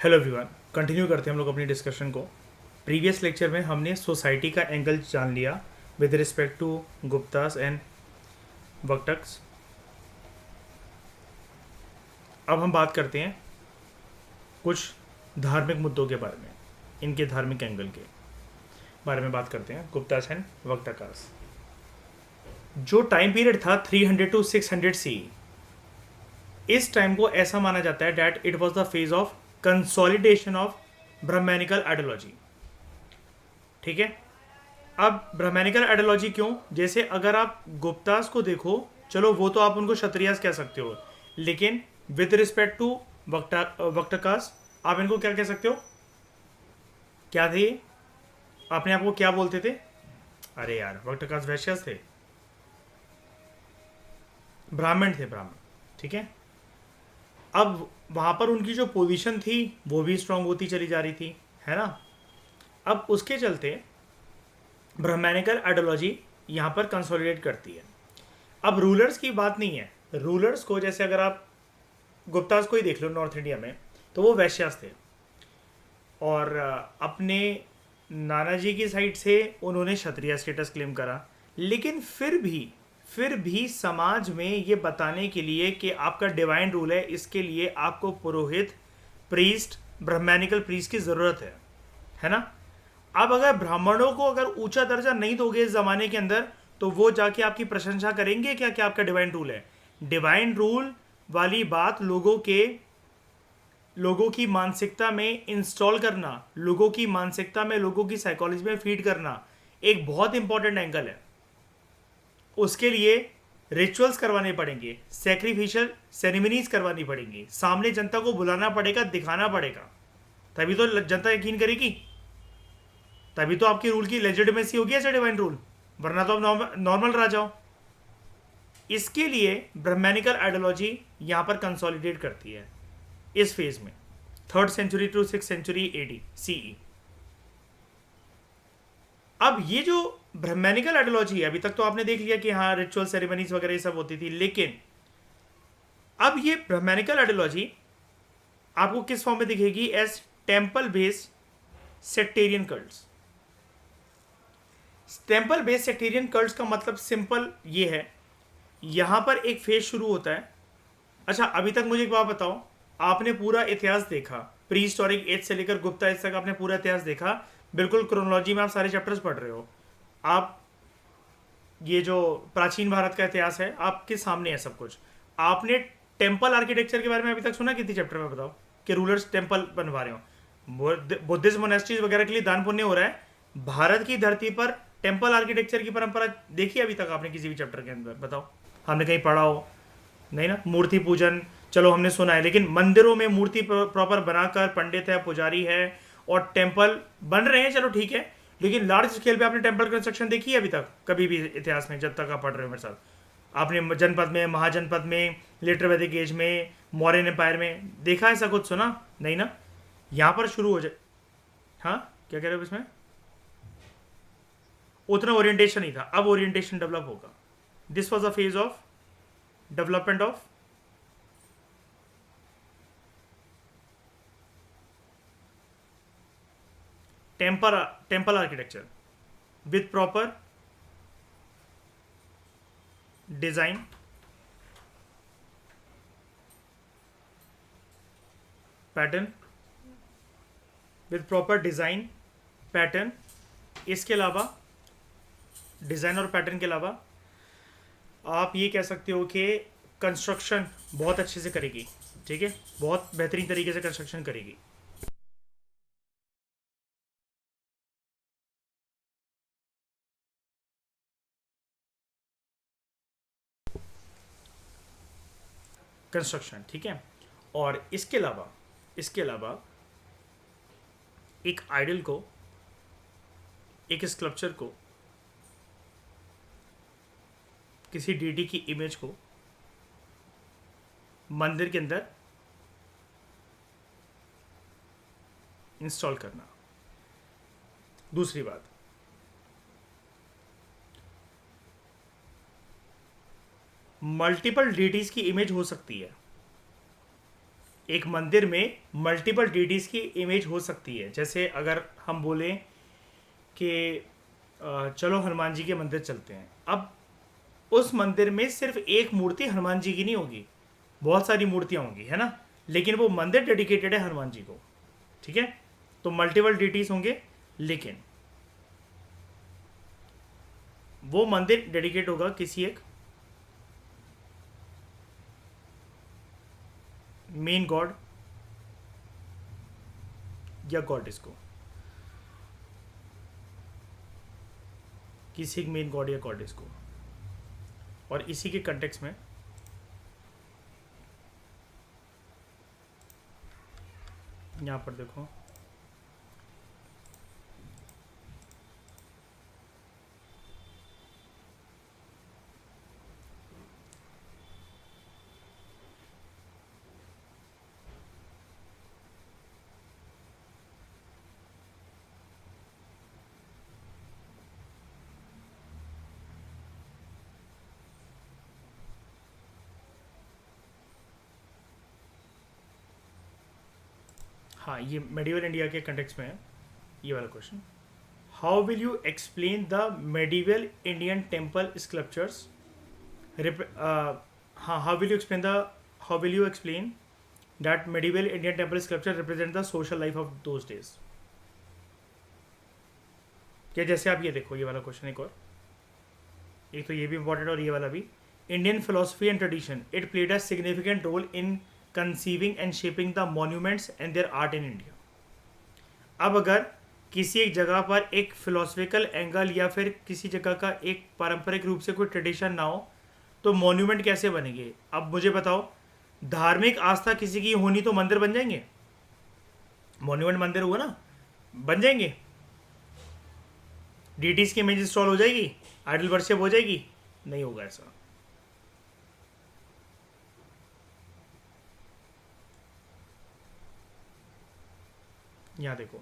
Hello everyone, continue करते हैं हम लोग अपनी डिस्कशन को। प्रीवियस लेक्चर में हमने सोसाइटी का एंगल जान लिया with respect to Guptas and Vakatakas. अब हम बात करते हैं कुछ धार्मिक मुद्दों के बारे में, इनके धार्मिक एंगल के बारे में बात करते हैं। गुप्तास एंड वक्टकास, जो टाइम पीरियड था 300 टू 600 सी, इस टाइम को ऐसा माना जाता है that it was the phase of consolidation of Brahmanical ideology. ठीक है। अब ब्राह्मणिकल आइडियोलॉजी क्यों? जैसे अगर आप गुप्तास को देखो, चलो वो तो आप उनको क्षत्रियास कह सकते हो, लेकिन विद रिस्पेक्ट टू वक्टकास आप इनको क्या कह सकते हो? क्या थे ये? अपने आप को क्या बोलते थे? अरे यार, वक्टकास वैश्यस थे, ब्राह्मण थे, ब्राह्मण। ठीक है। अब वहां पर उनकी जो पोजीशन थी वो भी स्ट्रांग होती चली जा रही थी, है ना। अब उसके चलते ब्राह्मणिकल आइडियोलॉजी यहाँ पर कंसोलिडेट करती है। अब रूलर्स की बात नहीं है। रूलर्स को, जैसे अगर आप गुप्तास को ही देख लो नॉर्थ इंडिया में, तो वो वैश्यास थे, और अपने नाना जी की साइड से उन्होंने क्षत्रिय स्टेटस क्लेम करा। लेकिन फिर भी समाज में ये बताने के लिए कि आपका डिवाइन रूल है, इसके लिए आपको पुरोहित, प्रीस्ट, ब्राह्मणिकल प्रीस्ट की ज़रूरत है ना। अब अगर ब्राह्मणों को अगर ऊंचा दर्जा नहीं दोगे इस जमाने के अंदर, तो वो जाके आपकी प्रशंसा करेंगे क्या कि आपका डिवाइन रूल है? डिवाइन रूल वाली बात लोगों की मानसिकता में इंस्टॉल करना, लोगों की मानसिकता में, लोगों की साइकोलॉजी में फीड करना एक बहुत इंपॉर्टेंट एंगल है। उसके लिए रिचुअल्स करवाने पड़ेंगे, सेक्रीफिशियल सेरेमनीज करवानी पड़ेंगी, सामने जनता को बुलाना पड़ेगा, दिखाना पड़ेगा, तभी तो जनता यकीन करेगी, तभी तो आपकी रूल की लेजिटिमेसी होगी ऐसे डिवाइन रूल, वरना तो आप नॉर्मल राजा हो। इसके लिए ब्रह्मैनिकल आइडियोलॉजी यहां पर कंसोलिडेट करती है इस फेज में, 3rd century to 6th century AD CE. अब ये जो ब्रह्मैनिकल आइडियोलॉजी है, अभी तक तो आपने देख लिया कि हाँ रिचुअल सेरेमनीज वगैरह ये सब होती थी, लेकिन अब ये ब्रह्मैनिकल आइडियोलॉजी आपको किस फॉर्म में दिखेगी? As temple based sectarian cults. Temple based sectarian cults का मतलब सिंपल ये है, यहां पर एक फेज शुरू होता है। अच्छा, अभी तक मुझे एक बात बताओ, आपने पूरा इतिहास देखा, प्री हिस्टोरिक एज से लेकर गुप्ता एज तक आपने पूरा इतिहास देखा, बिल्कुल क्रोनोलॉजी में आप सारे चैप्टर्स पढ़ रहे हो। आप ये जो प्राचीन भारत का इतिहास है आपके सामने है सब कुछ। आपने टेम्पल आर्किटेक्चर के बारे में अभी तक सुना कितनी चैप्टर में? बताओ कि रूलर्स टेम्पल बनवा रहे हो, बुद्धिस्ट मोनेस्ट्रीज वगैरह के लिए दान पुण्य हो रहा है। भारत की धरती पर टेम्पल आर्किटेक्चर की परंपरा देखी अभी तक आपने किसी भी चैप्टर के अंदर? बताओ, हमने कहीं पढ़ा हो? नहीं ना। मूर्ति पूजन चलो हमने सुना है, लेकिन मंदिरों में मूर्ति प्रॉपर बनाकर पंडित है, पुजारी है, और टेम्पल बन रहे हैं, चलो ठीक है, लेकिन लार्ज स्केल पे आपने टेम्पल कंस्ट्रक्शन देखी है अभी तक कभी भी इतिहास में, जब तक आप पढ़ रहे हो मेरे साथ? आपने जनपद में, महाजनपद में, लेटर वैदिक एज में, मौर्यन एम्पायर में देखा ऐसा कुछ? सुना नहीं ना। यहाँ पर शुरू हो जाए। हाँ, क्या कह रहे हो इसमें? उतना ओरिएंटेशन नहीं था, अब ओरिएंटेशन डेवलप होगा। This was a phase of development of temple architecture with proper design, pattern, with proper design pattern. इसके अलावा, डिज़ाइन और पैटर्न के अलावा, आप ये कह सकते हो कि कंस्ट्रक्शन बहुत अच्छे से करेगी। ठीक है, बहुत बेहतरीन तरीके से कंस्ट्रक्शन करेगी। कंस्ट्रक्शन, ठीक है। और इसके अलावा एक आइडल को, एक स्कल्पचर को, किसी डीटी की इमेज को मंदिर के अंदर इंस्टॉल करना। दूसरी बात, मल्टीपल डीटीज की इमेज हो सकती है एक मंदिर में मल्टीपल डीटीज की इमेज हो सकती है। जैसे अगर हम बोलें कि चलो हनुमान जी के मंदिर चलते हैं, अब उस मंदिर में सिर्फ एक मूर्ति हनुमान जी की नहीं होगी, बहुत सारी मूर्तियां होंगी, है ना, लेकिन वो मंदिर डेडिकेटेड है हनुमान जी को, ठीक है। तो मल्टीपल डीटीज होंगे, लेकिन वो मंदिर डेडिकेट होगा किसी एक मेन गॉड या गॉडेस को, किसी एक मेन गॉड या गॉडेस को। और इसी के कंटेक्स्ट में यहां पर देखो, हाँ ये मेडिवल इंडिया के कंटेक्स्ट में है ये वाला question. How will you explain the medieval Indian temple sculptures, हाँ how will you explain that medieval Indian temple sculpture represent the social life of those days. क्या जैसे आप ये देखो, ये वाला क्वेश्चन एक और, एक तो ये भी इंपॉर्टेंट और ये वाला भी। Indian philosophy and tradition, it played a significant role in conceiving and shaping the monuments and their art in India. अब अगर किसी एक जगह पर एक फिलोसफिकल एंगल या फिर किसी जगह का एक पारंपरिक रूप से कोई ट्रेडिशन ना हो तो मॉन्यूमेंट कैसे बनेंगे। अब मुझे बताओ, धार्मिक आस्था किसी की होनी तो मंदिर बन जाएंगे, मॉन्यूमेंट मंदिर हुआ ना, बन जाएंगे, डीटीज की इमेज इंस्टॉल हो जाएगी, आइडल वर्शिप हो जाएगी, नहीं होगा ऐसा। यहां देखो,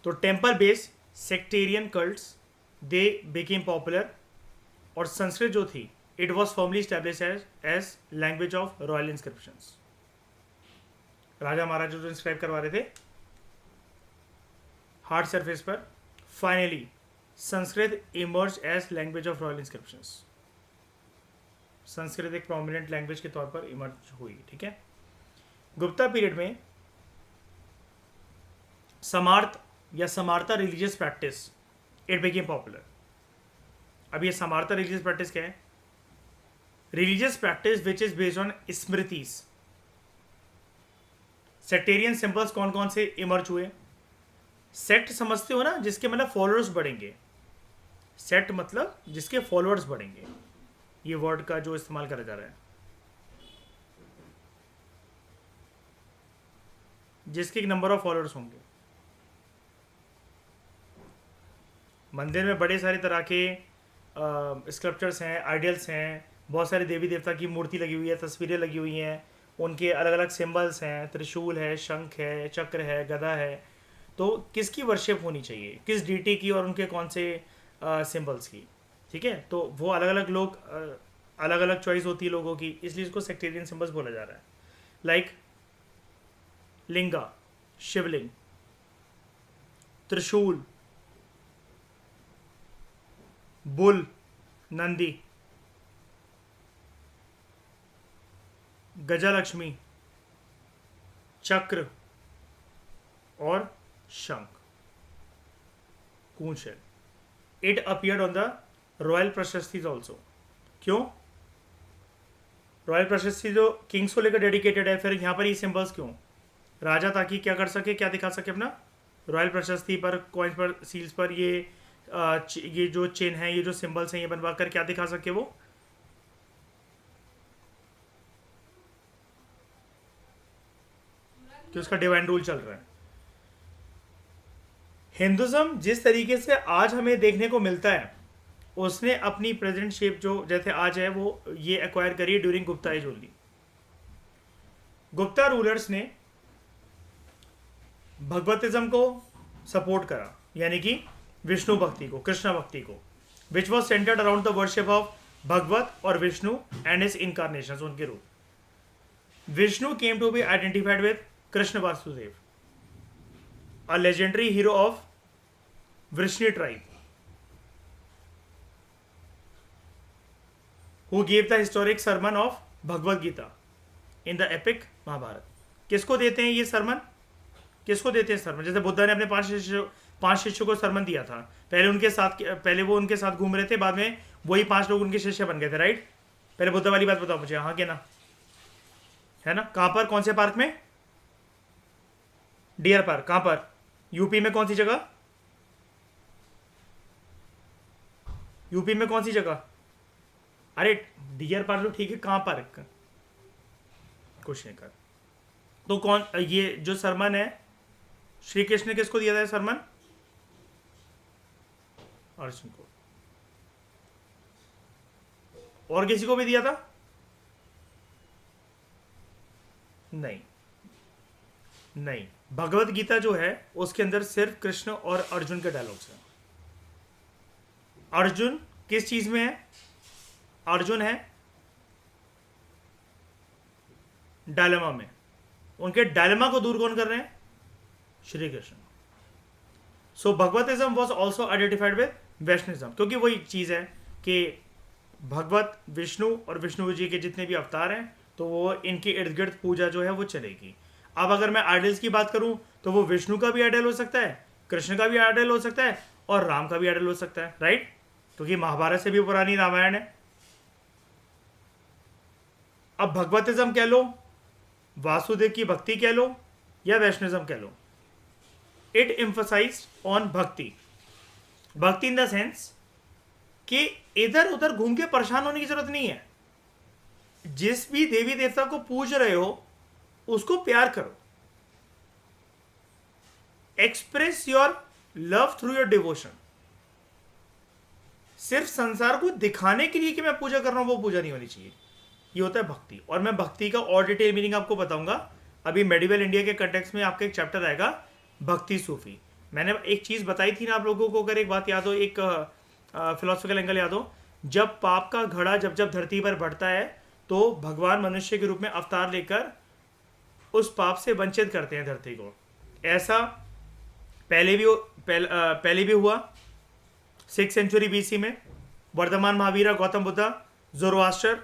तो temple based sectarian cults they became popular, और संस्कृत जो थी it was formally stablish as language of royal inscriptions. राजा महाराजा जो इंस्क्राइब करवा रहे थे हार्ड सरफेस पर, finally Sanskrit emerge as language of royal inscriptions. Sanskrit एक प्रोमिनेंट लैंग्वेज के तौर पर इमर्ज हुई, ठीक है। गुप्ता पीरियड में समार्थ या Smarta religious practice it became popular. अब ये समार्था रिलीजियस प्रैक्टिस क्या है? Religious practice which is based on smritis. Sectarian symbols कौन कौन से इमर्ज हुए? सेक्ट समझते हो ना, जिसके मतलब फॉलोअर्स बढ़ेंगे। सेक्ट मतलब जिसके फॉलोअर्स बढ़ेंगे, ये वर्ड का जो इस्तेमाल करा जा रहा है, जिसके एक नंबर ऑफ फॉलोअर्स होंगे। मंदिर में बड़े सारे तरह के स्कल्पचर्स हैं, आइडियल्स हैं, बहुत सारे देवी देवता की मूर्ति लगी हुई है, तस्वीरें लगी हुई हैं, उनके अलग अलग सिंबल्स हैं, त्रिशूल है, शंख है, चक्र है, गदा है। तो किसकी वर्शिप होनी चाहिए, किस डीटी की, और उनके कौन से सिंबल्स की, ठीक है। तो वो अलग अलग लोग, अलग अलग चॉइस होती है लोगों की, इसलिए इसको सेक्टेरियन सिंबल्स बोला जा रहा है। लाइक लिंगा, शिवलिंग, त्रिशूल, बुल, नंदी, गजालक्ष्मी, चक्र और शंख, कूंच है। It appeared on the royal prashastis also. क्यों? रॉयल प्रशस्ती जो किंग्स को लेकर डेडिकेटेड है, फिर यहाँ पर ये सिंबल्स क्यों? राजा ताकि क्या कर सके, क्या दिखा सके अपना, रॉयल प्रशस्ति पर, कॉइन्स पर, सील्स पर ये जो चिन्ह है, ये जो सिंबल्स हैं, ये बनवा कर क्या दिखा सके वो, कि उसका डिवाइन रूल चल रहा है। हिंदुज्म जिस तरीके से आज हमें देखने को मिलता है, उसने अपनी प्रेजेंट शेप जो जैसे आज है वो ये एक्वायर करी during Gupta age only. Gupta rulers ने भगवतिज्म को सपोर्ट करा, यानी कि विष्णु भक्ति को, कृष्ण भक्ति को, which was centred around the worship of Bhagavata और विष्णु एंड हिज इनकारनेशन, उनके रूप। Vishnu came to be identified with Krishna Vasudev, a legendary hero of Vrishni tribe, who gave the historic sermon of Bhagavad Gita in the epic Mahabharata. किसको देते हैं ये सरमन? किसको देते हैं सरमन? जैसे बुद्धा ने अपने पांच शिष्यों को सरमन दिया था, पहले वो उनके साथ घूम रहे थे, बाद में वही 5 लोग उनके शिष्य बन गए थे, राइट? पहले बुद्धा वाली बात बताओ मुझे, हाँ के ना? है ना? कहां पर, कौन से पार्क में? Deer park. कहां पर? यूपी में कौन सी जगह? यूपी में कौन सी जगह? अरे डियर पार्क तो ठीक है, कहां पर? कुछ नहीं कर। तो कौन ये जो सरमन है, श्री कृष्ण ने किसको दिया था सरमन? अर्जुन को। और किसी को भी दिया था? नहीं नहीं, भगवत गीता जो है उसके अंदर सिर्फ कृष्ण और अर्जुन के डायलॉग्स हैं। अर्जुन किस चीज में है? अर्जुन है डायलेमा में। उनके डायलेमा को दूर कौन कर रहे हैं? Shri Krishna. So Bhagavatism was also identified with Vaishnavism, क्योंकि वही चीज है कि भगवत विष्णु और विष्णु जी के जितने भी अवतार हैं तो वो इनके इर्द गिर्द पूजा जो है वो चलेगी। अब अगर मैं आइडल्स की बात करूं तो वो विष्णु का भी आइडल हो सकता है, कृष्ण का भी आइडल हो सकता है और राम का भी आइडल हो सकता है, राइट? क्योंकि महाभारत से भी पुरानी रामायण है। अब भगवतिज्म कह लो, वासुदेव की भक्ति कह लो या वैष्णविज्म कह लो, इट एम्फसाइज ऑन भक्ति। भक्ति इन द सेंस कि इधर उधर घूम के परेशान होने की जरूरत नहीं है। जिस भी देवी देवता को पूज रहे हो उसको प्यार करो, express your love through your devotion. सिर्फ संसार को दिखाने के लिए कि मैं पूजा कर रहा हूं वो पूजा नहीं होनी चाहिए। ये होता है भक्ति। और मैं भक्ति का और डिटेल मीनिंग आपको बताऊंगा। अभी मेडिवल इंडिया के कंटेक्स्ट में आपका एक चैप्टर आएगा भक्ति सूफी। मैंने एक चीज बताई थी ना आप लोगों को, अगर एक बात याद हो, एक फिलोसफिकल एंगल याद हो, जब पाप का घड़ा जब जब धरती पर बढ़ता है तो भगवान मनुष्य के रूप में अवतार लेकर उस पाप से वंचित करते हैं धरती को। ऐसा पहले भी हुआ 6th सेंचुरी BC में। वर्धमान महावीरा, गौतम बुद्धा, जोरोआस्टर,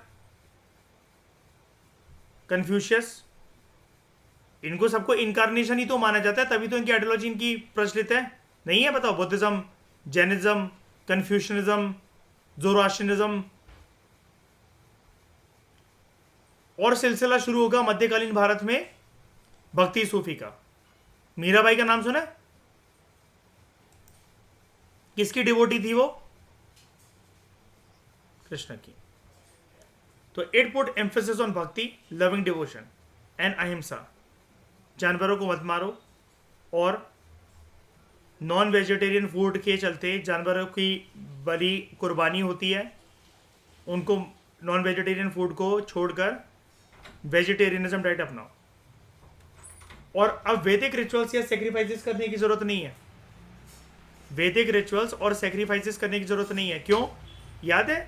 कन्फ्यूशियस, इनको सबको इनकारनेशन ही तो माना जाता है, तभी तो इनकी आइडियोलॉजी इनकी प्रचलित है। नहीं है? बताओ, बुद्धिज्म, जैनिज्म, कन्फ्यूशनिज्म, जोरोआस्ट्रियनिज्म, और सिलसिला शुरू होगा मध्यकालीन भारत में भक्ति सूफी का। मीराबाई का नाम सुना? किसकी डिवोटी थी वो? कृष्ण की। तो इट पुट एम्फेसिस ऑन भक्ति, लविंग डिवोशन एंड अहिंसा। जानवरों को मत मारो, और नॉन वेजिटेरियन फूड के चलते जानवरों की बड़ी कुर्बानी होती है, उनको नॉन वेजिटेरियन फूड को छोड़कर वेजिटेरियनिज्म डाइट अपनाओ। और अब वैदिक रिचुअल्स या सेक्रीफाइसेस करने की जरूरत नहीं है। वैदिक रिचुअल्स और सेक्रीफाइसेस करने की जरूरत नहीं है। क्यों? याद है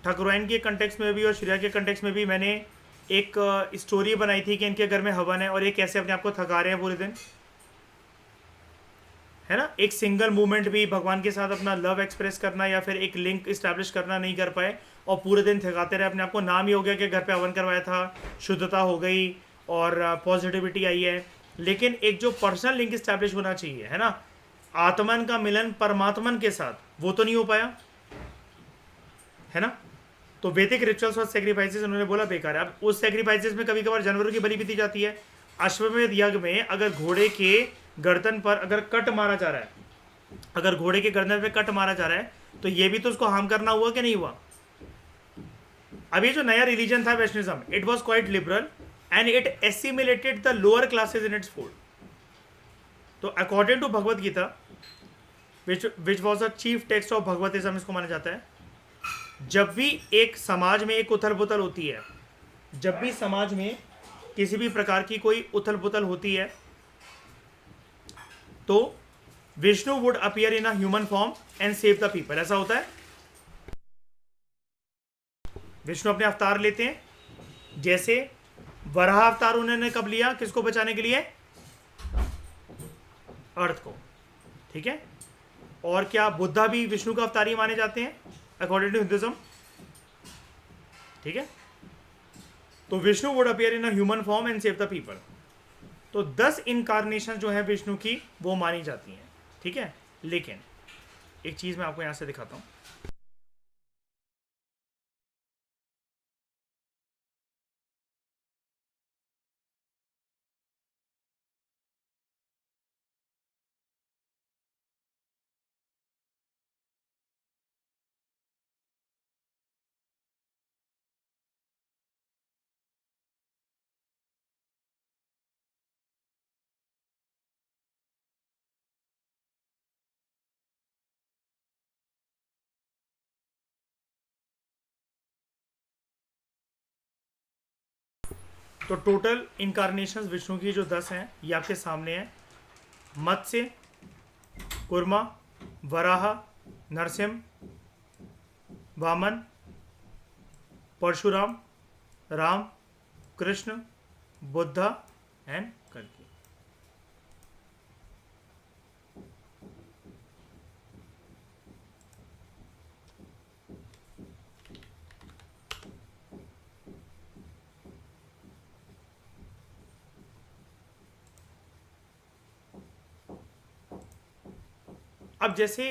ठाकुराइन के कंटेक्स्ट में भी और श्रेया के कंटेक्स्ट में भी मैंने एक स्टोरी बनाई थी कि इनके घर में हवन है और ये कैसे अपने आप को थका रहे हैं पूरे दिन, है ना? एक सिंगल मूवमेंट भी भगवान के साथ अपना लव एक्सप्रेस करना या फिर एक लिंक इस्टेब्लिश करना नहीं कर पाए और पूरे दिन थकाते रहे अपने आप को। नाम ही हो गया कि घर पे हवन करवाया था, शुद्धता हो गई और पॉजिटिविटी आई है, लेकिन एक जो पर्सनल लिंक इस्टेब्लिश होना चाहिए, है ना, आत्मन का मिलन परमात्मन के साथ, वो तो नहीं हो पाया, है ना? तो वैदिक रिचुअल्स और सेक्रीफाइसेस उन्होंने बोला बेकार है। अब उस सेक्रीफाइसेस में कभी कभार जानवरों की बलि भी दी जाती है। अश्वमेध यज्ञ में अगर घोड़े के गर्दन पर अगर कट मारा जा रहा है, अगर घोड़े के गर्दन पे कट मारा जा रहा है तो ये भी तो उसको हार्म करना हुआ कि नहीं हुआ? अब ये जो नया रिलीजन था Vaishnavism, it was quite liberal and it assimilated the lower classes in its fold. तो according to Bhagavad Gita, which was the chief text of Bhagavatism, इसको माना जाता है, जब भी एक समाज में एक उथल पुथल होती है, जब भी समाज में किसी भी प्रकार की कोई उथल पुथल होती है, तो Vishnu would appear in a human form and save the people. ऐसा होता है, विष्णु अपने अवतार लेते हैं। जैसे वराह अवतार उन्होंने कब लिया, किसको बचाने के लिए, अर्थ को, ठीक है। और क्या बुद्धा भी विष्णु का अवतार ही माने जाते हैं अकॉर्डिंग टू हिंदुइज्म, ठीक है। तो Vishnu would appear in a human form and save the people. तो 10 इनकारनेशन जो है विष्णु की वो मानी जाती हैं, ठीक है। लेकिन एक चीज मैं आपको यहां से दिखाता हूं। तो टोटल इनकारनेशन विष्णु की जो 10 हैं ये आपके सामने है। मत्स्य, कुर्मा, वराह, नरसिंह, वामन, परशुराम, राम, कृष्ण, बुद्धा एंड कल्कि। अब जैसे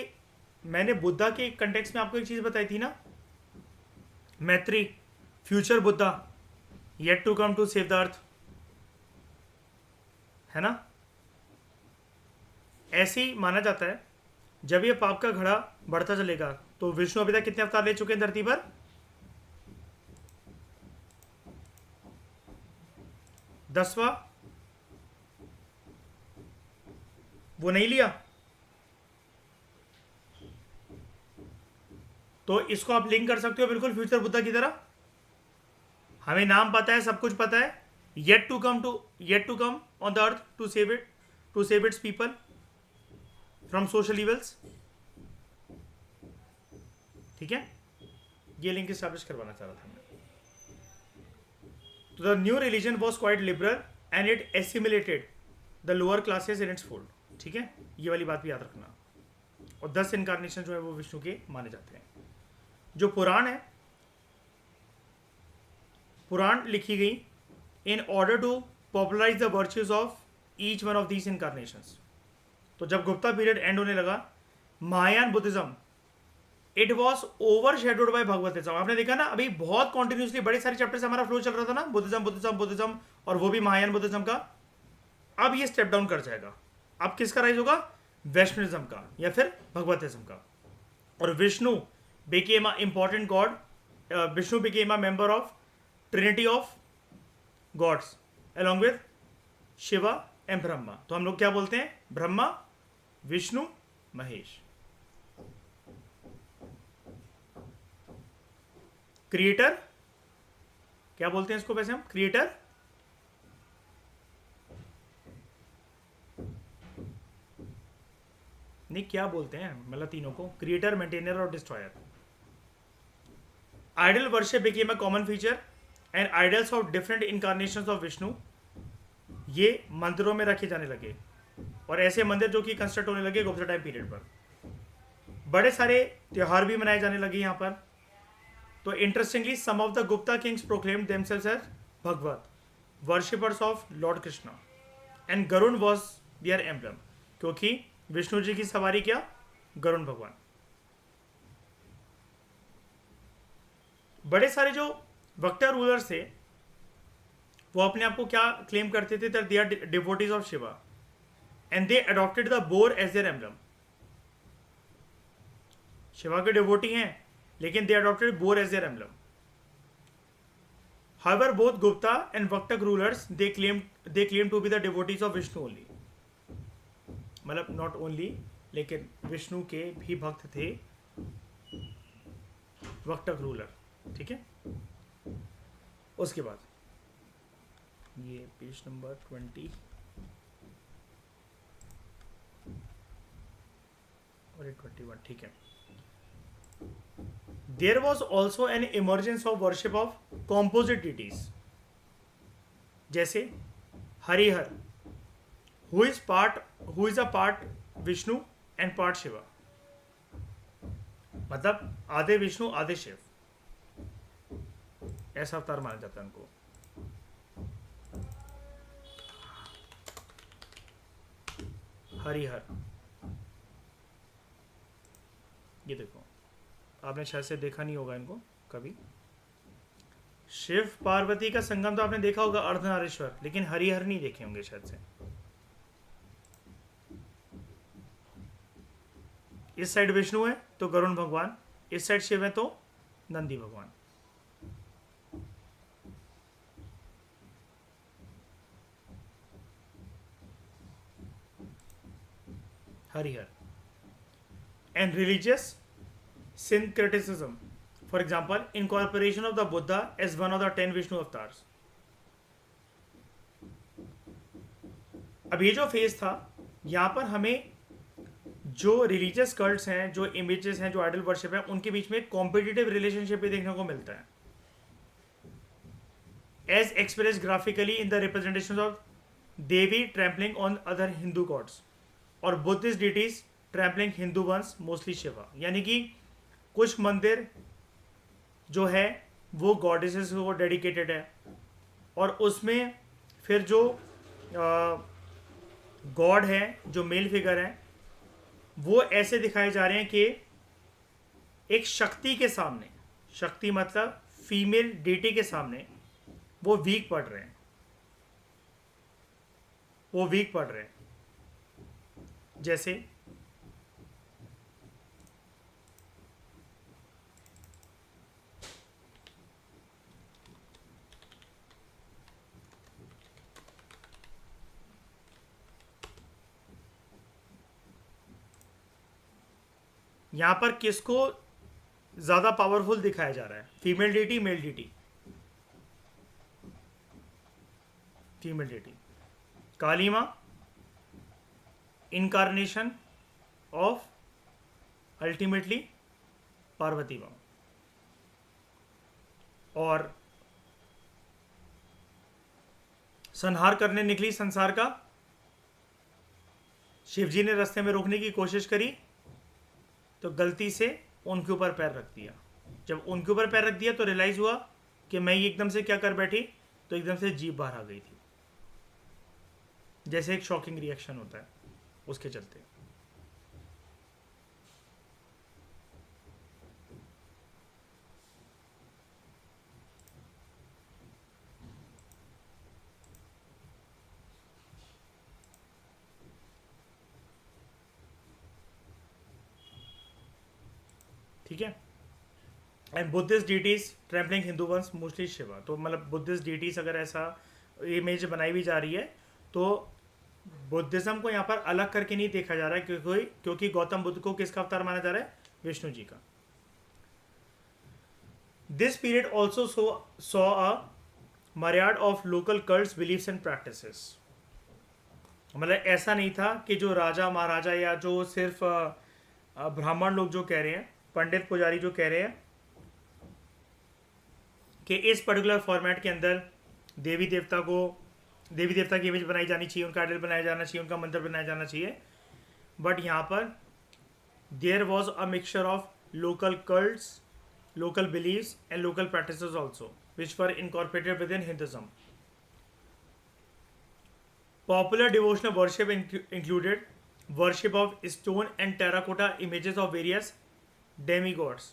मैंने बुद्धा के कंटेक्स्ट में आपको एक चीज बताई थी ना, Maitri, future Buddha, yet to come to save the earth, है ना। ऐसे ही माना जाता है जब ये पाप का घड़ा बढ़ता चलेगा तो विष्णु अभी तक कितने अवतार ले चुके हैं धरती पर, 10वां वो नहीं लिया। तो इसको आप लिंक कर सकते हो बिल्कुल फ्यूचर बुद्धा की तरह। हमें नाम पता है, सब कुछ पता है, yet to come on the earth to save its people from social evils, ठीक है। ये लिंक स्टैब्लिश करवाना चाह रहा था मैं। तो the new religion was quite liberal and it assimilated the lower classes in its fold, ठीक है। ये वाली बात भी याद रखना। और 10 इनकारनेशन जो है वो विष्णु के माने जाते हैं। जो पुराण है, पुराण लिखी गई in order to popularise the virtues of each one of these incarnations. तो जब गुप्ता पीरियड एंड होने लगा, Mahayana Buddhism it was overshadowed by Bhagavatism. आपने देखा ना अभी बहुत कॉन्टिन्यूसली बड़े सारे चैप्टर से हमारा फ्लो चल रहा था ना, बुद्धिज्म और वो भी महायान बुद्धिज्म का। अब ये स्टेप डाउन कर जाएगा। अब किसका राइज होगा, वैष्णविज्म का या फिर भगवतिज्म का। और Vishnu became a important god. Vishnu became a member of Trinity of gods along with Shiva and Brahma. तो हम लोग क्या बोलते हैं, ब्रह्मा, विष्णु, महेश। क्रिएटर क्या बोलते हैं इसको वैसे हम, क्रिएटर, नहीं क्या बोलते हैं मतलब तीनों को, क्रिएटर, मेंटेनर और destroyer. Idol worship became a common feature and idols of different incarnations of Vishnu ये मंदिरों में रखे जाने लगे। और ऐसे मंदिर जो कि कंस्ट्रक्ट होने लगे गुप्ता टाइम पीरियड पर। बड़े सारे त्योहार भी मनाए जाने लगे यहाँ पर। तो interestingly some of the Gupta kings proclaimed themselves as Bhagavat, worshippers of lord Krishna, and Garuda was their emblem, क्योंकि विष्णु जी की सवारी क्या, गरुण भगवान। बड़े सारे जो वक्ता रूलर्स थे वो अपने आप को क्या क्लेम करते थे, that they are devotees of Shiva and they adopted the boar as their emblem. Shiva के डिवोटी हैं लेकिन they adopted boar as their emblem. However both Gupta and Vakataka rulers they claim to be the devotees of Vishnu only, मतलब not only, लेकिन विष्णु के भी भक्त थे वक्तक ruler, ठीक है। उसके बाद ये पेज नंबर 20 और 21, ठीक है। There was also an emergence of worship of composite deities. जैसे Harihara, who is a part Vishnu and part Shiva, मतलब आधे विष्णु आधे शिव, ऐसा अवतार माना जाता है उनको। हरिहर, ये देखो, आपने शायद से देखा नहीं होगा इनको कभी। शिव पार्वती का संगम तो आपने देखा होगा अर्धनारीश्वर, लेकिन हरिहर नहीं देखे होंगे शायद से। इस साइड विष्णु है तो गरुण भगवान, इस साइड शिव है तो नंदी भगवान। Harihar and religious syncretism, for example incorporation of the Buddha as one of the 10 Vishnu avatars। अब ये जो फेज था, यहाँ पर हमें जो रिलीजियस कल्ट्स हैं, जो इमेजेस हैं, जो आइडल वर्शिप है, उनके बीच में कॉम्पिटिटिव रिलेशनशिप भी देखने को मिलता है, as express graphically in the representation of Devi trampling on other Hindu gods और Buddhist deities trampling Hindu ones mostly Shiva. यानी कि कुछ मंदिर जो है वो गॉडेसेस को डेडिकेटेड है, और उसमें फिर जो गॉड है, जो मेल फिगर है, वो ऐसे दिखाए जा रहे हैं कि एक शक्ति के सामने, शक्ति मतलब फीमेल डेटी के सामने वो वीक पड़ रहे हैं, वो वीक पड़ रहे हैं। जैसे यहां पर किसको ज्यादा पावरफुल दिखाया जा रहा है, female deity male deity? Female deity, Kali मां इनकारनेशन ऑफ अल्टीमेटली पार्वती मां, और संहार करने निकली संसार का, शिवजी ने रास्ते में रोकने की कोशिश करी तो गलती से उनके ऊपर पैर रख दिया। जब उनके ऊपर पैर रख दिया तो रियलाइज हुआ कि मैं ये एकदम से क्या कर बैठी, तो एकदम से जीभ बाहर आ गई थी, जैसे एक शॉकिंग रिएक्शन होता है उसके चलते। ठीक है। And Buddhist deities trampling Hindu ones mostly Shiva, तो मतलब बुद्धिस्ट डिटीज अगर ऐसा इमेज बनाई भी जा रही है तो बुद्धिज्म को यहाँ पर अलग करके नहीं देखा जा रहा है, क्योंकि गौतम बुद्ध को किसका अवतार माना जा रहा है? विष्णु जी का। This period also saw a myriad of local cults beliefs and practices. मतलब ऐसा नहीं था कि जो राजा महाराजा या जो सिर्फ ब्राह्मण लोग जो कह रहे हैं, पंडित पुजारी जो कह रहे हैं कि इस पर्टिकुलर फॉर्मेट के अंदर देवी देवता की इमेज बनाई जानी चाहिए, उनका आइडल बनाया जाना चाहिए, उनका मंदिर बनाया जाना चाहिए। बट यहाँ पर there was a mixture of local cults, local beliefs and local practices also which were incorporated within Hinduism. Popular devotional worship included worship of stone and terracotta images of various demigods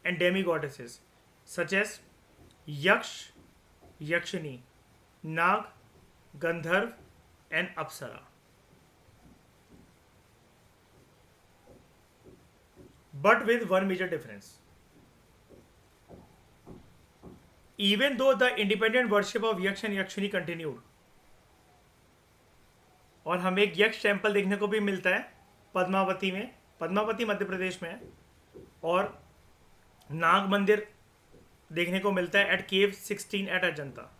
and demigoddesses such as Yaksh, Yakshini, Nag, Gandharv and Apsara. But with one major difference. Even though the independent worship of Yaksh and Yakshini continued, और हमें एक यक्ष temple देखने को भी मिलता है पद्मावती में, पद्मावती मध्य प्रदेश में है, और नाग मंदिर देखने को मिलता है एट केव 16 एट अजंता।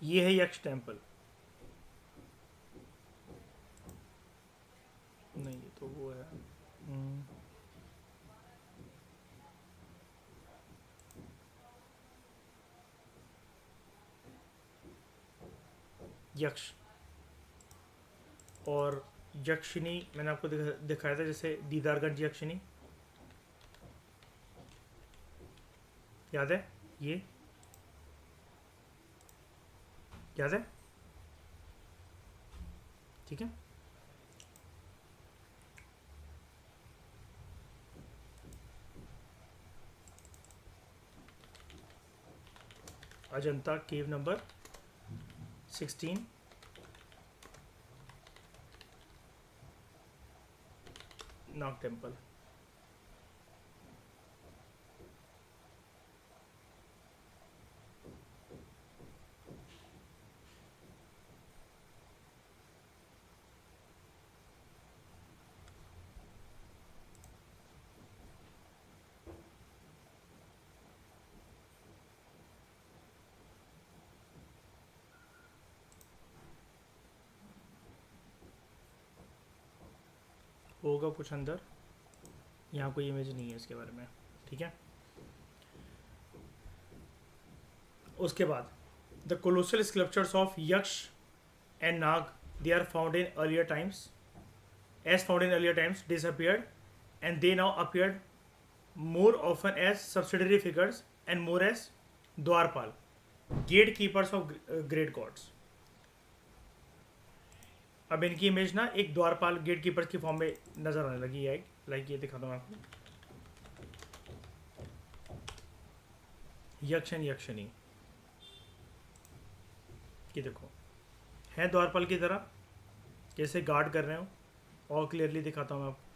ये है यक्ष टेम्पल। नहीं ये तो वो है। यक्ष और यक्षिनी मैंने आपको दिखाया था, जैसे दीदारगंज यक्षिनी, याद है? ये याद है? ठीक है। अजंता केव नंबर 16, नाग टेम्पल। होगा कुछ अंदर, यहाँ कोई इमेज नहीं है इसके बारे में, ठीक है। उसके बाद the colossal sculptures of Yaksha and Naga, they are found in earlier times, as found in earlier times, disappeared, and they now appeared more often as subsidiary figures and more as Dwarpal, gatekeepers of great gods. अब इनकी image ना एक द्वारपाल gate keeper की form में नजर आने लगी है, लाइक ये दिखाता हूँ आपको, यक्ष एंड यक्षिनी, ये देखो है द्वारपाल की तरह, कैसे गार्ड कर रहे हो, और क्लियरली दिखाता हूँ मैं आपको।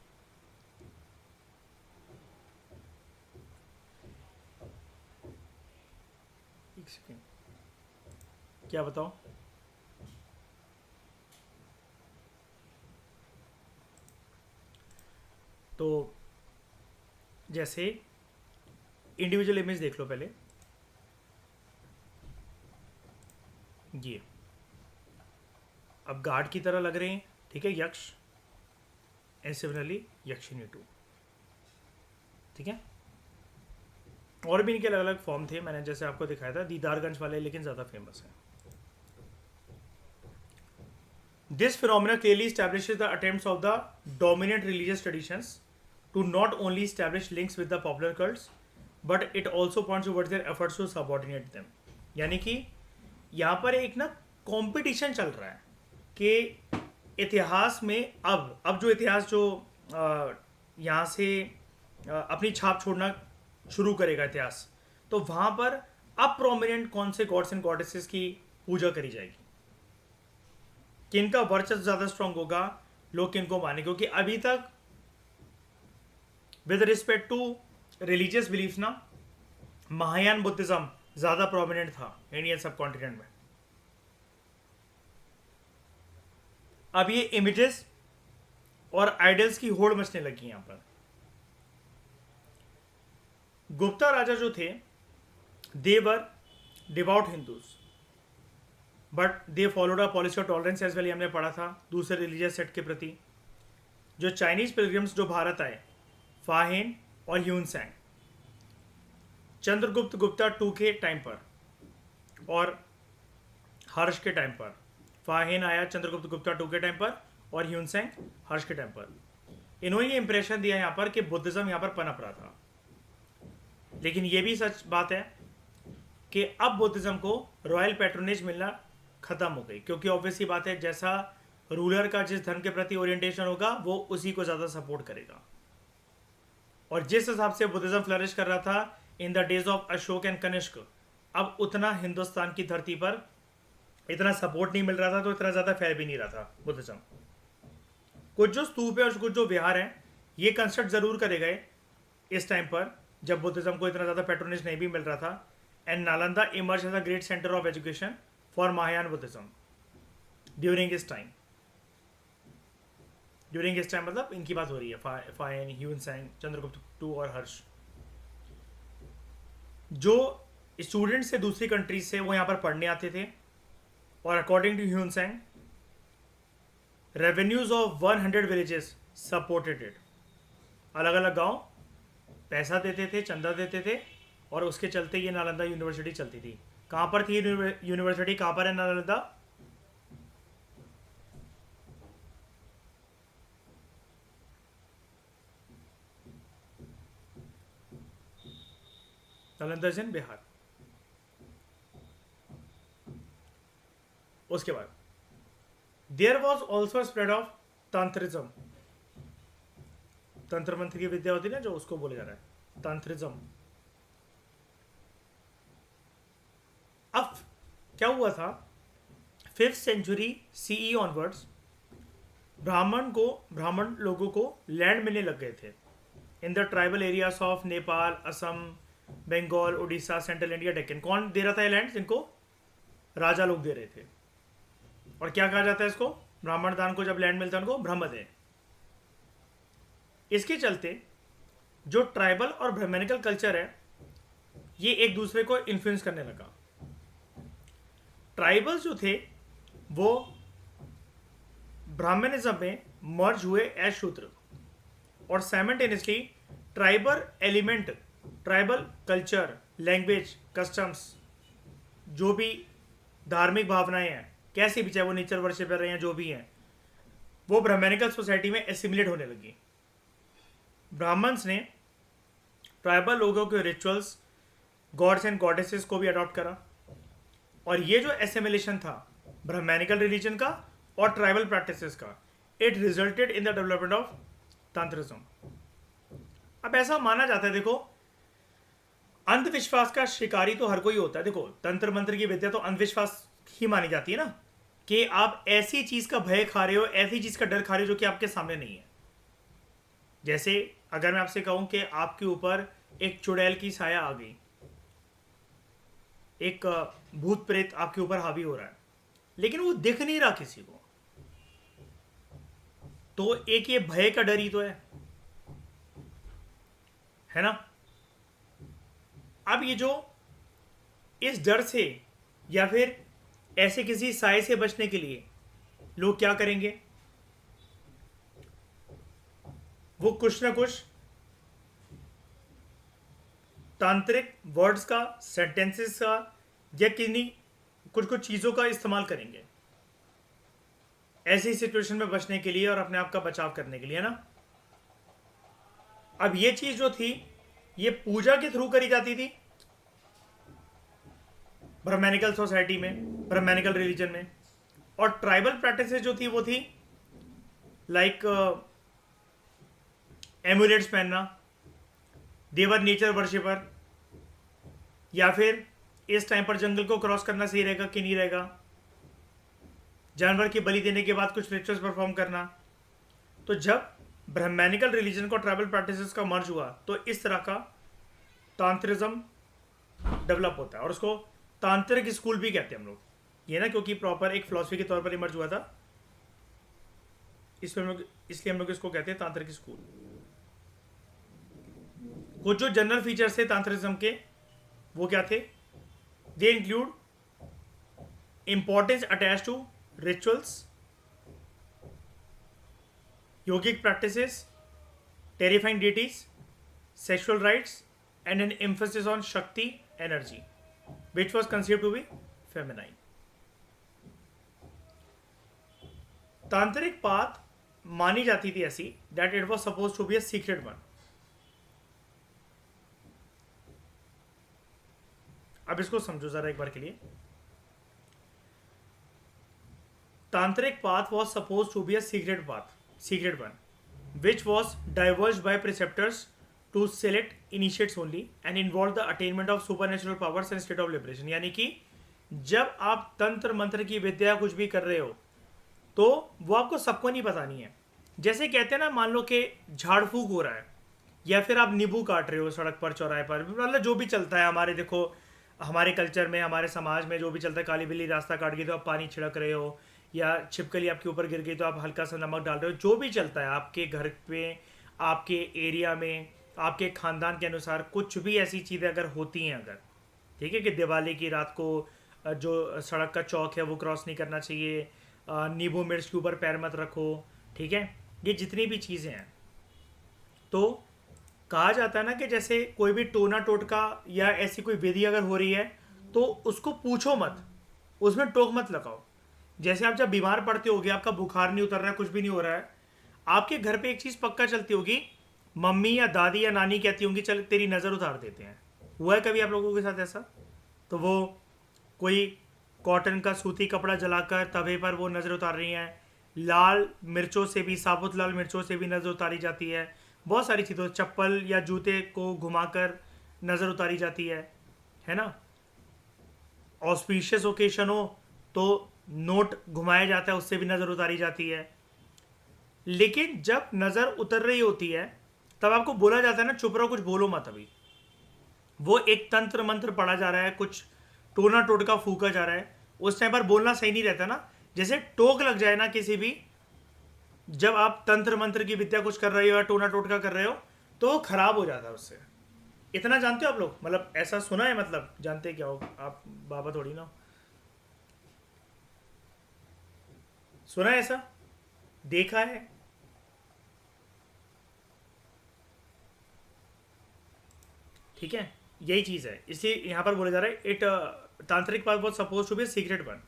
एक सेकेंड, क्या बताओ? तो जैसे इंडिविजुअल इमेज देख लो पहले, ये अब गार्ड की तरह लग रहे हैं, ठीक है, यक्ष एंड सिमिलरली यक्षिनी टू, ठीक है। और भी इनके अलग अलग फॉर्म थे, मैंने जैसे आपको दिखाया था दीदारगंज वाले, लेकिन ज़्यादा फेमस है। This phenomena clearly establishes the attempts of the dominant religious traditions to not only establish links with the popular cults, but it also points towards their efforts to subordinate them. यानी कि यहाँ पर एक ना competition चल रहा है कि इतिहास में अब जो इतिहास जो यहाँ से अपनी छाप छोड़ना शुरू करेगा इतिहास, तो वहाँ पर अब प्रोमिनेंट कौन से गॉड्स एंड गॉडेसेस की पूजा करी जाएगी, किनका वर्चस्व ज़्यादा स्ट्रांग होगा, लोग किनको माने, क्योंकि अभी तक with respect to religious belief ना महायान बुद्धिज्म ज़्यादा प्रोमिनेंट था इंडियन सब कॉन्टिनेंट में। अब ये इमेजेस और आइडल्स की होड़ मचने लगी यहां पर। गुप्ता राजा जो थे, they were devout Hindus, but they followed a policy of tolerance as well, हमने पढ़ा था दूसरे रिलीजियस सेट के प्रति। जो चाइनीज पिलग्रिम्स जो भारत आए, फाहेन और ह्यूनसैंग, चंद्रगुप्त गुप्ता टू के टाइम पर और हर्ष के टाइम पर, फाहेन आया चंद्रगुप्त गुप्ता टू के टाइम पर और ह्यूनसैंग हर्ष के टाइम पर, इन्होंने ये इंप्रेशन दिया यहाँ पर कि बुद्धिज्म यहाँ पर पनप रहा था। लेकिन ये भी सच बात है कि अब बुद्धिज्म को रॉयल पैट्रोनेज मिलना खत्म हो गई, क्योंकि ऑब्वियसली बात है जैसा रूलर का जिस धर्म के प्रति ओरिएंटेशन होगा वो उसी को ज़्यादा सपोर्ट करेगा। और जिस हिसाब से बुद्धिज्म फ्लरिश कर रहा था in the days of Ashoka and Kanishka, अब उतना हिंदुस्तान की धरती पर इतना सपोर्ट नहीं मिल रहा था, तो इतना ज़्यादा फैल भी नहीं रहा था बुद्धिज्म। कुछ जो स्तूप है और कुछ जो विहार हैं, ये कंस्ट्रक्ट ज़रूर करे गए इस टाइम पर जब बुद्धिज्म को इतना ज़्यादा पैट्रोनेज नहीं भी मिल रहा था। And Nalanda emerge as a great centre of education for Mahayana Buddhism during इस टाइम। ड्यूरिंग इस टाइम मतलब इनकी बात हो रही है, फायन, ह्यूनसैंग, चंद्रगुप्त टू और हर्ष। जो स्टूडेंट्स से दूसरी कंट्रीज से वो यहाँ पर पढ़ने आते थे, और according to Hiuen Tsang revenues of 100 villages supported it. अलग अलग गांव पैसा देते थे, चंदा देते थे, और उसके चलते ये नालंदा यूनिवर्सिटी चलती थी। कहाँ पर थी यूनिवर्सिटी, कहाँ पर है नालंदा? Nalanda is in Bihar. उसके बाद there was also spread of Tantrism. तंत्र मंत्र की विद्या होती है ना, जो उसको बोला जा रहा है तंत्रिज्म। अब क्या हुआ था, 5th सेंचुरी सीई ऑनवर्ड्स ब्राह्मण लोगों को लैंड मिलने लग गए थे in the tribal areas of Nepal, Assam, Bengal, Orissa, central India, Deccan. कौन दे रहा था ये लैंड? जिनको राजा लोग दे रहे थे। और क्या कहा जाता है इसको? ब्राह्मण दान को जब लैंड मिलता है उनको ब्रह्मदेन। इसके चलते जो ट्राइबल और ब्राह्मणिकल कल्चर है ये एक दूसरे को इन्फ्लुएंस करने लगा। ट्राइबल्स जो थे वो ब्राह्मणिज्म में मर्ज हुए एज शूद्र, और simultaneously tribal element, tribal culture, language, customs, जो भी धार्मिक भावनाएं हैं, कैसी भी, चाहे वो नेचर वर्शिपर हैं जो भी हैं, वो ब्राह्मणिकल सोसाइटी में एसिमिलेट होने लगी। ब्राह्मण्स ने ट्राइबल लोगों के रिचुअल्स, गॉड्स एंड गॉडेसेस को भी अडॉप्ट करा, और ये जो एसिमिलेशन था ब्राह्मणिकल रिलीजन का और ट्राइबल प्रैक्टिसेस का, it resulted in the development of तंत्रिज्म। अब ऐसा माना जाता है, देखो अंधविश्वास का शिकारी तो हर कोई होता है। देखो तंत्र मंत्र की विद्या तो अंधविश्वास ही मानी जाती है ना, कि आप ऐसी चीज का भय खा रहे हो, ऐसी चीज का डर खा रहे हो जो कि आपके सामने नहीं है। जैसे अगर मैं आपसे कहूं कि आपके ऊपर एक चुड़ैल की साया आ गई, एक भूत प्रेत आपके ऊपर हावी हो रहा है, लेकिन वो दिख नहीं रहा किसी को, तो एक ये भय का डर ही तो है ना। अब ये जो इस डर से या फिर ऐसे किसी साय से बचने के लिए लोग क्या करेंगे, वो कुछ ना कुछ तांत्रिक वर्ड्स का, सेंटेंसेस का, या किन्हीं कुछ कुछ चीज़ों का इस्तेमाल करेंगे ऐसी सिचुएशन में बचने के लिए और अपने आप का बचाव करने के लिए, है ना। अब ये चीज़ जो थी ये पूजा के थ्रू करी जाती थी ब्राह्मणिकल सोसाइटी में, ब्राह्मणिकल रिलीजन में, और ट्राइबल प्रैक्टिसेस जो थी वो थी लाइक एम्यूलेट्स पहनना, देवर नेचर वर्शिपर, या फिर इस टाइम पर जंगल को क्रॉस करना सही रहेगा कि नहीं रहेगा, जानवर की बलि देने के बाद कुछ रिचुअल्स परफॉर्म करना। तो जब ब्राह्मणिकल रिलीजन को ट्राइबल प्रैक्टिसेस का मर्ज हुआ तो इस तरह का तांत्रिज्म डेवलप होता है, और उसको तांत्रिक स्कूल भी कहते हैं हम लोग, ये ना, क्योंकि प्रॉपर एक फिलॉसफी के तौर पर इमर्ज हुआ था, इसलिए हम लोग इसको कहते हैं तांत्रिक स्कूल। कुछ जो जनरल फीचर्स थे तांत्रिज्म के वो क्या थे? They include importance attach to rituals, yogic practices, terrifying deities, sexual rites, and an emphasis on Shakti energy, which was conceived to be feminine. तांत्रिक पाथ मानी जाती थी ऐसी that it was supposed to be a secret one. अब इसको समझो जरा एक बार के लिए। तांत्रिक path was supposed to be a secret one, which was diverged by preceptors to select initiates only and involved the attainment of supernatural powers and state of liberation। यानी कि जब आप तंत्र मंत्र की विद्या कुछ भी कर रहे हो तो वो आपको सबको नहीं बतानी है। जैसे कहते हैं ना, मान लो कि झाड़ फूक हो रहा है या फिर आप नींबू काट रहे हो सड़क पर, चौराहे पर, मतलब जो भी चलता है हमारे, देखो हमारे कल्चर में, हमारे समाज में जो भी चलता है, काली बिल्ली रास्ता काट गई तो आप पानी छिड़क रहे हो, या छिपकली आपके ऊपर गिर गई तो आप हल्का सा नमक डाल रहे हो, जो भी चलता है आपके घर पे, आपके एरिया में, आपके खानदान के अनुसार कुछ भी ऐसी चीज़ें अगर होती हैं, अगर ठीक है कि दिवाली की रात को जो सड़क का चौक है वो क्रॉस नहीं करना चाहिए, नींबू मिर्च के ऊपर पैर मत रखो, ठीक है। ये जितनी भी चीज़ें हैं, तो कहा जाता है ना कि जैसे कोई भी टोना टोटका या ऐसी कोई विधि अगर हो रही है तो उसको पूछो मत, उसमें टोक मत लगाओ। जैसे आप जब बीमार पड़ते होगे, आपका बुखार नहीं उतर रहा है, कुछ भी नहीं हो रहा है, आपके घर पे एक चीज़ पक्का चलती होगी, मम्मी या दादी या नानी कहती होंगी चल तेरी नज़र उतार देते हैं। हुआ है कभी आप लोगों के साथ ऐसा? तो वो कोई कॉटन का सूती कपड़ा जलाकर तवे पर वो नज़र उतार रही हैं, लाल मिर्चों से भी, साबुत लाल मिर्चों से भी नज़र उतारी जाती है, बहुत सारी चीज़ों, चप्पल या जूते को घुमाकर नज़र उतारी जाती है ना। ऑस्पिशियस ओकेशन हो तो नोट घुमाया जाता है, उससे भी नज़र उतारी जाती है। लेकिन जब नज़र उतर रही होती है तब आपको बोला जाता है ना चुप रहो, कुछ बोलो मत अभी। वो एक तंत्र मंत्र पढ़ा जा रहा है, कुछ टोना टोटका फूका जा रहा है, उस टाइम पर बोलना सही नहीं रहता ना। जैसे टोक लग जाए ना किसी भी, जब आप तंत्र मंत्र की विद्या कुछ कर रहे हो या टोना टोटका कर रहे हो तो खराब हो जाता है उससे। इतना जानते हो आप लोग? मतलब ऐसा सुना है, मतलब जानते क्या हो आप, बाबा थोड़ी ना हो। सुना है ऐसा, देखा है? ठीक है, यही चीज़ है, इसलिए यहाँ पर बोला जा रहा है it tantric path was suppose to be secret one.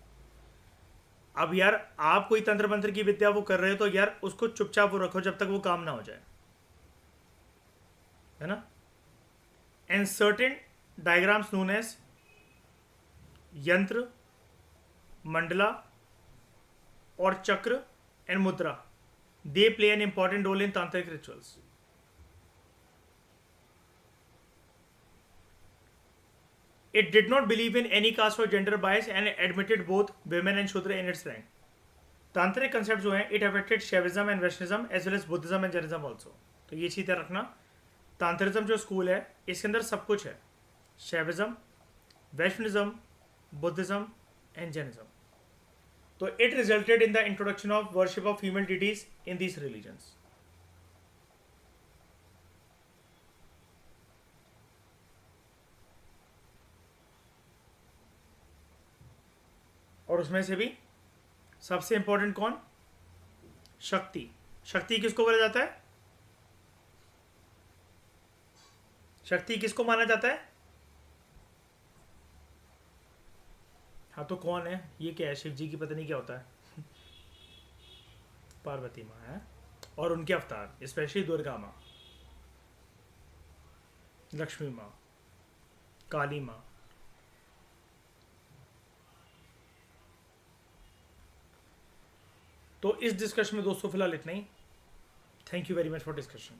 अब यार आप कोई तंत्र मंत्र की विद्या वो कर रहे हो तो यार उसको चुपचाप वो रखो जब तक वो काम ना हो जाए, है ना। And certain diagrams known as yantra, mandala और chakra and mudra, they play an important role in tantric rituals. It did not believe in any caste or gender bias and admitted both women and Shudra in its rank. Tantric concept जो है it affected Shaivism and Vaishnavism as well as Buddhism and Jainism also. तो ये चीज़ रखना, तांत्रिज्म जो school है इसके अंदर सब कुछ है, Shaivism, Vaishnavism, Buddhism and Jainism. तो it resulted in the introduction of worship of female deities in these religions. और उसमें से भी सबसे इंपॉर्टेंट कौन? शक्ति। शक्ति किसको बोला जाता है? शक्ति किसको माना जाता है? हाँ तो कौन है? ये क्या है? शिव जी की पत्नी क्या होता है? पार्वती माँ है, और उनके अवतार स्पेशली दुर्गा माँ, लक्ष्मी माँ, काली माँ। तो इस डिस्कशन में दोस्तों फिलहाल इतना ही। Thank you very much for discussion.